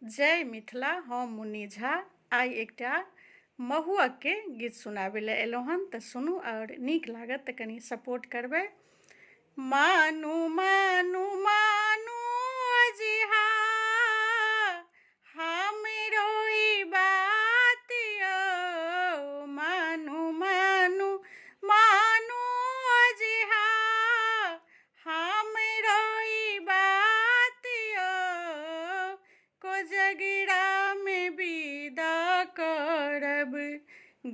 जय मिथिला। हम मुन्नी झा आइ एकटा महुअक के गीत सुनाबै लए एलहुँ हन, तऽ सुनू और नीक लागत तऽ कनि सपोर्ट करबै। मानू मानू मानू जिहा हमरो ई बात यौ, मानू मानू मानू जिहा हमरो ई बात यौ, कोजगिरा में विदा करब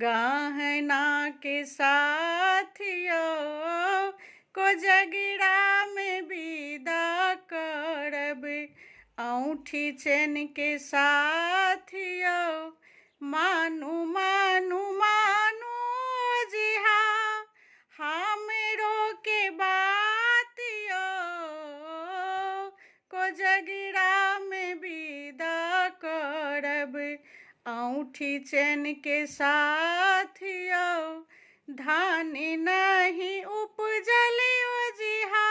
गहना के साथ यौ, कोजगिरा में विदा करब औँठी चैन के साथ यौ, मानू मानू मानू जिहा हमरो के बात यौ, कोजगिरा में विदा करब औँठी चैन के साथ यौ, धान नहीं उपजल ओ जिहा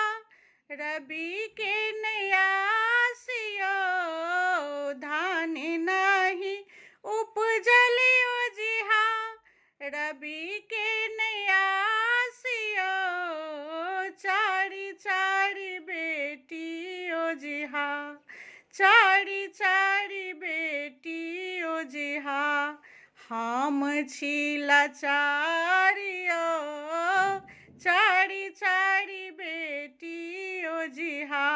रबी के नयास यौ, धान नहीं उपजल ओ जिहा रबी के नयास यौ, चारि चारि बेटी ओ जिहा चारि चारि बेटी ओ जिहा हम छी लाचार यौ, चारि चारि बेटी ओ जिहा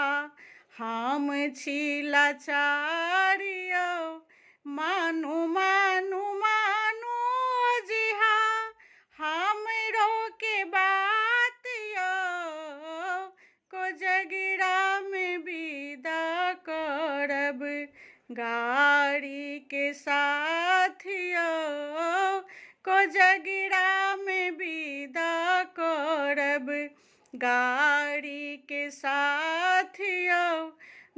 हम छी लाचार यौ, मानू मानू मानू जिहा हमरो के बात यौ, कोजगिरा में विदा करब गाड़ी के साथ यौ, कोजगिरा में विदा करब गाड़ी के साथ यौ,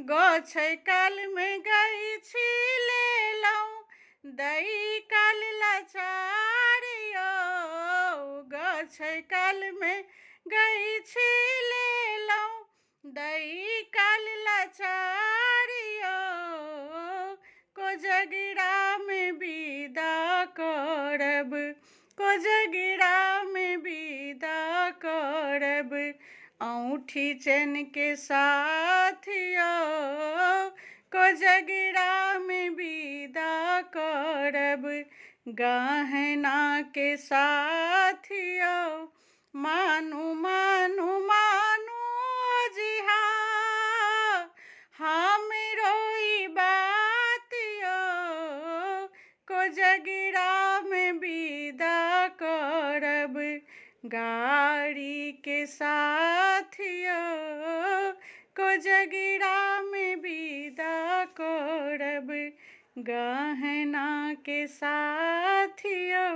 गछै काल में गई छी लेलहुँ दई काल लाचार यौ, गछै काल में गई छी लेलहुँ दई काल लाचार यौ, कोजगिरा में विदा करब कोजगिरा में विदा करब औँठी चैन के साथ यौ, कोजगिरा में विदा करब गहना के साथ यौ, मानू मानू मानू जिहा हमरो ई बात यौ, कोजगिरा में विदा करब गाड़ी के साथ यौ, कोजगिरा में विदा करब गहना के साथ यौ।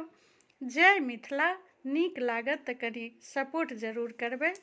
जय मिथिला। नीक लागत तऽ कनि सपोर्ट जरूर करबै।